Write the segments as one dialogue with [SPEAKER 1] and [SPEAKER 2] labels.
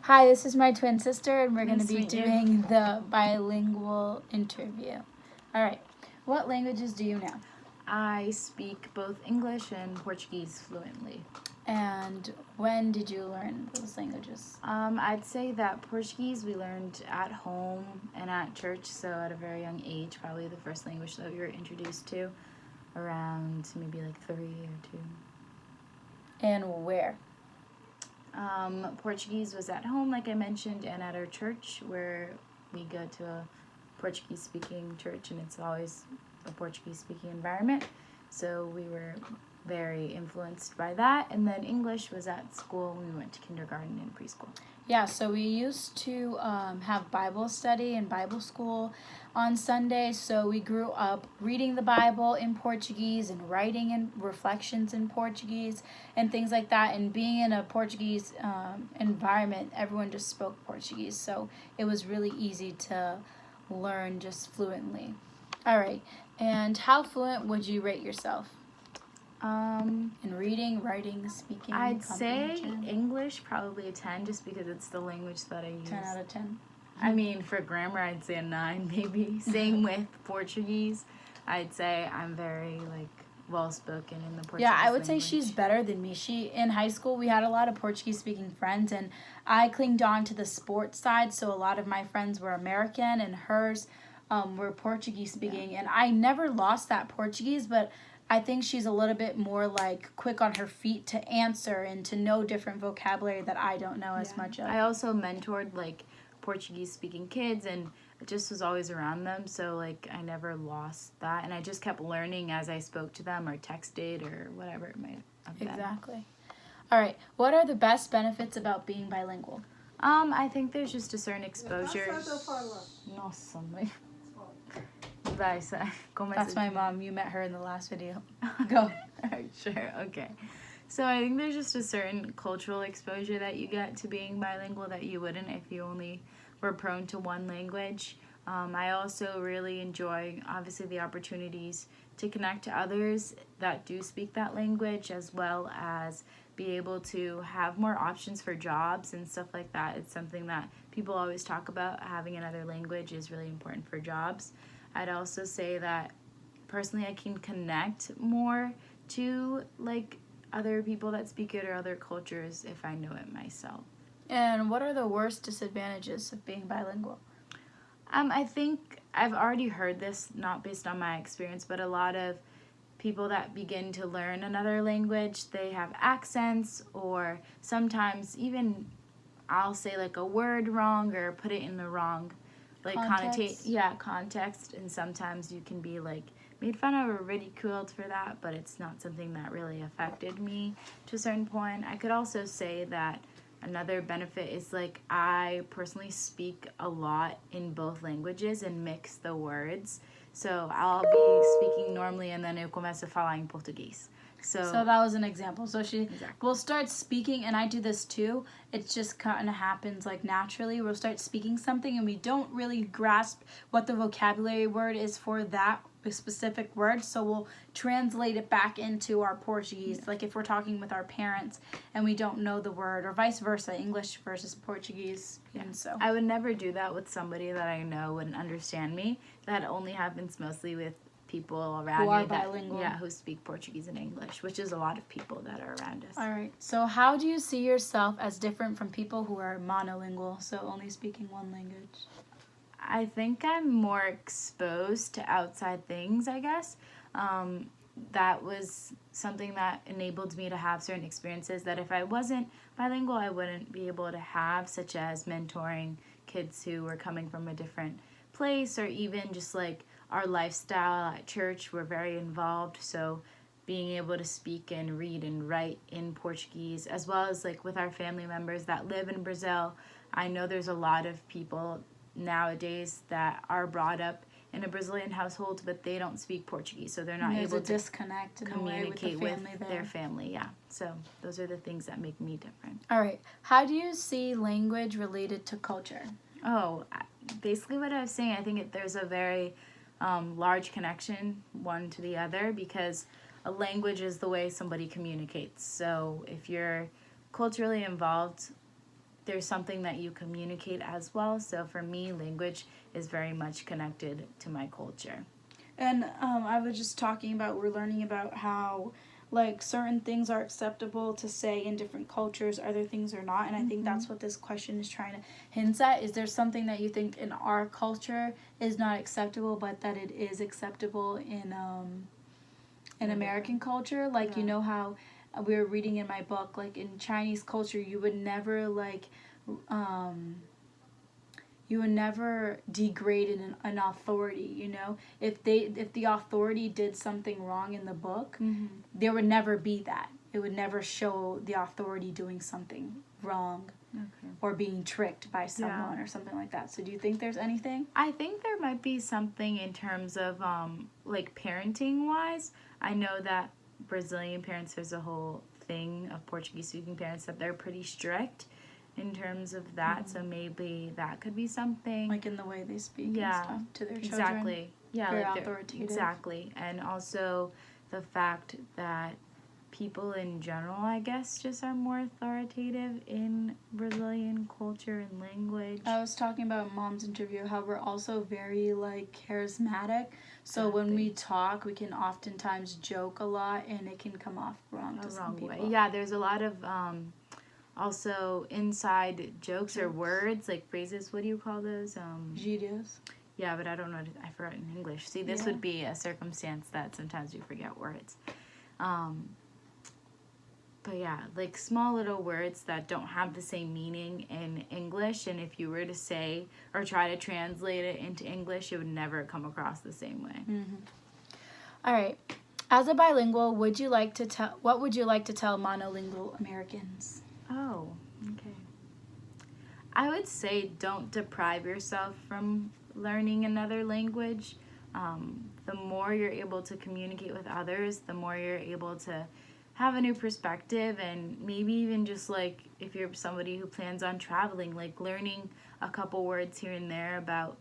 [SPEAKER 1] Hi, this is my twin sister, and we're going to
[SPEAKER 2] Nice to
[SPEAKER 1] be
[SPEAKER 2] meet you.
[SPEAKER 1] doing the bilingual interview. All right. What languages do you know?
[SPEAKER 2] I speak both English and Portuguese fluently.
[SPEAKER 1] And when did you learn those languages?
[SPEAKER 2] I'd say that Portuguese we learned at home and at church, so at a very young age, probably the first language that we were introduced to around maybe like 3 or 2.
[SPEAKER 1] And where?
[SPEAKER 2] Portuguese was at home, like I mentioned, and at our church where we go to a Portuguese-speaking church, and it's always a Portuguese-speaking environment. So we were very influenced by that. And then English was at school. We went to kindergarten and preschool.
[SPEAKER 1] Yeah, so we used to have Bible study and Bible school on Sunday. So we grew up reading the Bible in Portuguese and writing in reflections in Portuguese and things like that. And being in a Portuguese environment, everyone just spoke Portuguese. So it was really easy to learn just fluently. All right. And how fluent would you rate yourself? In reading, writing, speaking,
[SPEAKER 2] I'd say
[SPEAKER 1] comprehension?
[SPEAKER 2] English probably a 10, just because it's the language that I use.
[SPEAKER 1] 10 out of 10.
[SPEAKER 2] I mean, for grammar, I'd say a 9 maybe. Same with Portuguese. I'd say I'm very well spoken in the Portuguese.
[SPEAKER 1] Yeah, I would say
[SPEAKER 2] language.
[SPEAKER 1] she's better than me. In high school, we had a lot of Portuguese speaking friends, and I clinged on to the sports side, so a lot of my friends were American, and hers were Portuguese speaking, and I never lost that Portuguese, but I think she's a little bit more quick on her feet to answer and to know different vocabulary that I don't know as much of.
[SPEAKER 2] I also mentored Portuguese speaking kids, and it just was always around them, so I never lost that, and I just kept learning as I spoke to them or texted or whatever it might have been.
[SPEAKER 1] Exactly. All right. What are the best benefits about being bilingual?
[SPEAKER 2] I think there's just a certain exposure. Nossa, mãe.
[SPEAKER 1] That's my mom. You met her in the last video. Go.
[SPEAKER 2] Sure, okay. So I think there's just a certain cultural exposure that you get to being bilingual that you wouldn't if you only were prone to one language. I also really enjoy, obviously, the opportunities to connect to others that do speak that language, as well as be able to have more options for jobs and stuff like that. It's something that people always talk about. Having another language is really important for jobs. I'd also say that personally I can connect more to other people that speak it or other cultures if I know it myself.
[SPEAKER 1] And what are the worst disadvantages of being bilingual?
[SPEAKER 2] I think I've already heard this, not based on my experience, but a lot of people that begin to learn another language, they have accents, or sometimes even I'll say a word wrong or put it in the wrong context, and sometimes you can be made fun of or ridiculed for that, but it's not something that really affected me to a certain point. I could also say that another benefit is I personally speak a lot in both languages and mix the words. So I'll be speaking normally and then eu começo a falar em português. So
[SPEAKER 1] that was an example. So she will start speaking, and I do this too. It just kind of happens naturally. We'll start speaking something and we don't really grasp what the vocabulary word is for that specific word, so we'll translate it back into our Portuguese, if we're talking with our parents and we don't know the word, or vice versa, English versus Portuguese. And so
[SPEAKER 2] I would never do that with somebody that I know wouldn't understand me. That only happens mostly with people around
[SPEAKER 1] who are
[SPEAKER 2] me
[SPEAKER 1] bilingual.
[SPEAKER 2] Who speak Portuguese and English, which is a lot of people that are around us.
[SPEAKER 1] All right, so how do you see yourself as different from people who are monolingual, so only speaking one language?
[SPEAKER 2] I think I'm more exposed to outside things, I guess. That was something that enabled me to have certain experiences that if I wasn't bilingual, I wouldn't be able to have, such as mentoring kids who were coming from a different place, or even just our lifestyle at church. We're very involved, so being able to speak and read and write in Portuguese, as well as with our family members that live in Brazil. I know there's a lot of people nowadays that are brought up in a Brazilian household, but they don't speak Portuguese, so they're not able to
[SPEAKER 1] disconnect
[SPEAKER 2] communicate with their family. Yeah, so those are the things that make me different.
[SPEAKER 1] All right, how do you see language related to culture?
[SPEAKER 2] Basically what I was saying, I think there's a very large connection one to the other, because a language is the way somebody communicates. So if you're culturally involved there's something that you communicate as well. So for me, language is very much connected to my culture.
[SPEAKER 1] And I was just we're learning about how like certain things are acceptable to say in different cultures, other things are not. And I think that's what this question is trying to hint at. Is there something that you think in our culture is not acceptable, but that it is acceptable in American culture? Like, you know how we were reading in my book, like in Chinese culture, you would never degrade an authority, you know. If the authority did something wrong in the book, there would never be that. It would never show the authority doing something wrong or being tricked by someone or something like that. So do you think there's anything?
[SPEAKER 2] I think there might be something in terms of like parenting wise. I know that Brazilian parents, there's a whole thing of Portuguese speaking parents that they're pretty strict in terms of that, so maybe that could be something.
[SPEAKER 1] Like in the way they speak and stuff to their children.
[SPEAKER 2] Exactly. Yeah,
[SPEAKER 1] very
[SPEAKER 2] like
[SPEAKER 1] authoritative.
[SPEAKER 2] Exactly. And also the fact that people in general, I guess, just are more authoritative in Brazilian culture and language.
[SPEAKER 1] I was talking about in Mom's interview how we're also very like charismatic. So when we talk, we can oftentimes joke a lot, and it can come off wrong to some people.
[SPEAKER 2] Yeah, there's a lot of also inside jokes or words, like phrases. What do you call those?
[SPEAKER 1] Gírias.
[SPEAKER 2] Yeah, but I don't know. I forgot in English. See, this would be a circumstance that sometimes you forget words. But yeah, like small little words that don't have the same meaning in English, and if you were to say or try to translate it into English, it would never come across the same way.
[SPEAKER 1] All right. As a bilingual, what would you like to tell monolingual Americans?
[SPEAKER 2] Oh, okay. I would say don't deprive yourself from learning another language. The more you're able to communicate with others, the more you're able to have a new perspective, and maybe even just like if you're somebody who plans on traveling, like learning a couple words here and there about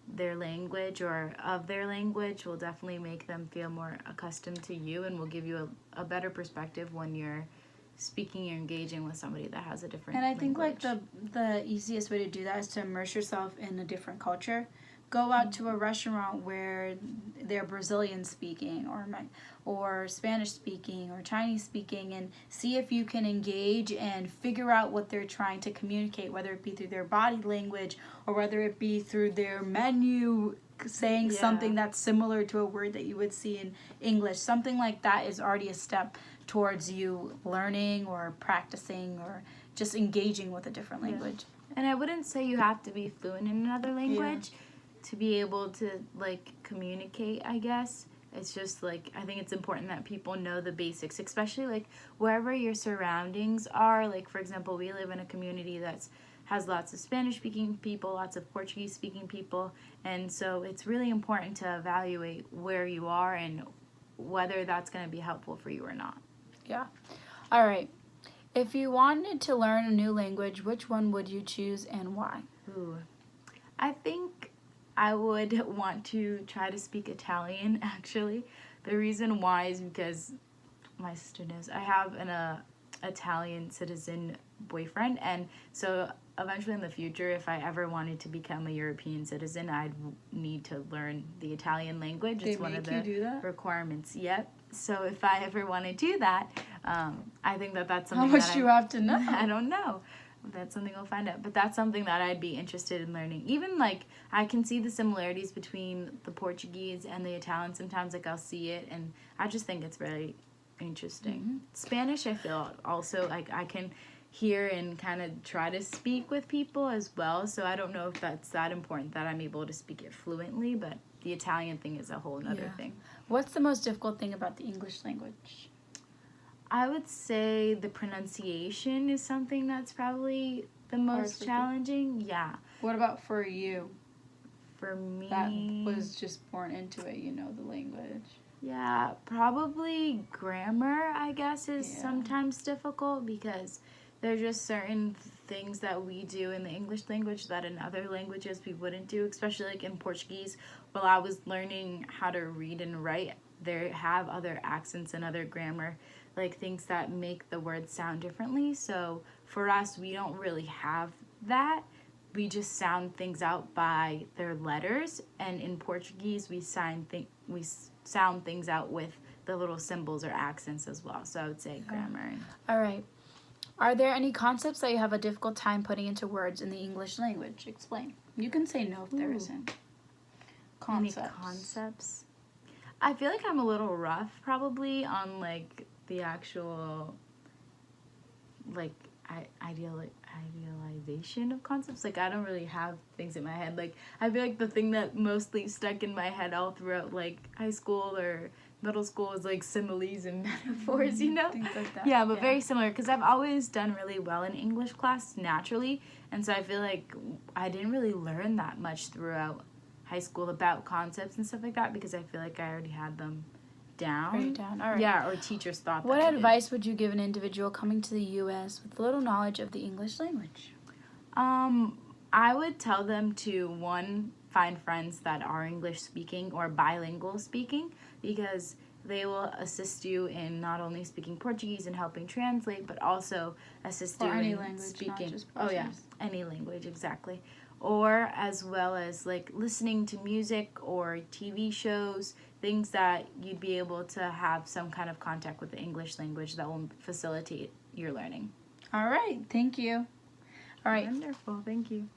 [SPEAKER 2] their language or of their language will definitely make them feel more accustomed to you, and will give you a better perspective when you're speaking or engaging with somebody that has a different
[SPEAKER 1] And I think
[SPEAKER 2] language.
[SPEAKER 1] like the easiest way to do that is to immerse yourself in a different culture. Go out to a restaurant where they're Brazilian speaking or Spanish speaking or Chinese speaking, and see if you can engage and figure out what they're trying to communicate, whether it be through their body language or whether it be through their menu saying something that's similar to a word that you would see in English. Something like that is already a step towards you learning or practicing or just engaging with a different language.
[SPEAKER 2] And I wouldn't say you have to be fluent in another language to be able to like communicate, I guess. It's just like, I think it's important that people know the basics, especially like wherever your surroundings are. Like, for example, we live in a community has lots of Spanish speaking people, lots of Portuguese speaking people, and so it's really important to evaluate where you are and whether that's going to be helpful for you or not.
[SPEAKER 1] Yeah. All right. If you wanted to learn a new language, which one would you choose and why?
[SPEAKER 2] Ooh. I think I would want to try to speak Italian, actually. The reason why is because my sister knows I have an Italian citizen boyfriend, and so eventually in the future, if I ever wanted to become a European citizen, I'd need to learn the Italian language. It's one of the requirements. Yep. So if I ever want to do that, I think that's something.
[SPEAKER 1] How much do you have to know?
[SPEAKER 2] I don't know. That's something we'll find out. But that's something that I'd be interested in learning. Even like I can see the similarities between the Portuguese and the Italian. Sometimes like I'll see it, and I just think it's very interesting. Spanish, I feel also like I can hear and kind of try to speak with people as well. So I don't know if that's that important that I'm able to speak it fluently, but the Italian thing is a whole other thing.
[SPEAKER 1] What's the most difficult thing about the English language?
[SPEAKER 2] I would say the pronunciation is something that's probably the most challenging. Yeah.
[SPEAKER 1] What about for you?
[SPEAKER 2] For me,
[SPEAKER 1] that was just born into it, you know, the language.
[SPEAKER 2] Yeah, probably grammar, I guess, is sometimes difficult because there are just certain things that we do in the English language that in other languages we wouldn't do, especially like in Portuguese. While I was learning how to read and write, they have other accents and other grammar, like things that make the words sound differently. So for us, we don't really have that. We just sound things out by their letters, and in Portuguese we sound things out with the little symbols or accents as well. So I would say grammar.
[SPEAKER 1] All right. Are there any concepts that you have a difficult time putting into words in the English language? Explain. You can say no if there isn't.
[SPEAKER 2] Any concepts? I feel like I'm a little rough probably on like the actual like idealization of concepts. Like I don't really have things in my head. Like I feel like the thing that mostly stuck in my head all throughout like high school or middle school is like similes and metaphors, you know?
[SPEAKER 1] Things like that.
[SPEAKER 2] Yeah, but very similar because I've always done really well in English class naturally, and so I feel like I didn't really learn that much throughout high school about concepts and stuff like that because I feel like I already had them down.
[SPEAKER 1] Write it down. All right.
[SPEAKER 2] Yeah, or teachers thought that.
[SPEAKER 1] What
[SPEAKER 2] I did.
[SPEAKER 1] advice would you give an individual coming to the U.S. with little knowledge of the English language?
[SPEAKER 2] I would tell them to, one, find friends that are English speaking or bilingual speaking because they will assist you in not only speaking Portuguese and helping translate, but also assist you
[SPEAKER 1] any
[SPEAKER 2] in
[SPEAKER 1] language,
[SPEAKER 2] speaking.
[SPEAKER 1] not just
[SPEAKER 2] Oh yeah,
[SPEAKER 1] Portuguese.
[SPEAKER 2] any language, exactly. Or as well as like listening to music or TV shows, things that you'd be able to have some kind of contact with the English language that will facilitate your learning.
[SPEAKER 1] All right. Thank you. All right.
[SPEAKER 2] Wonderful. Thank you.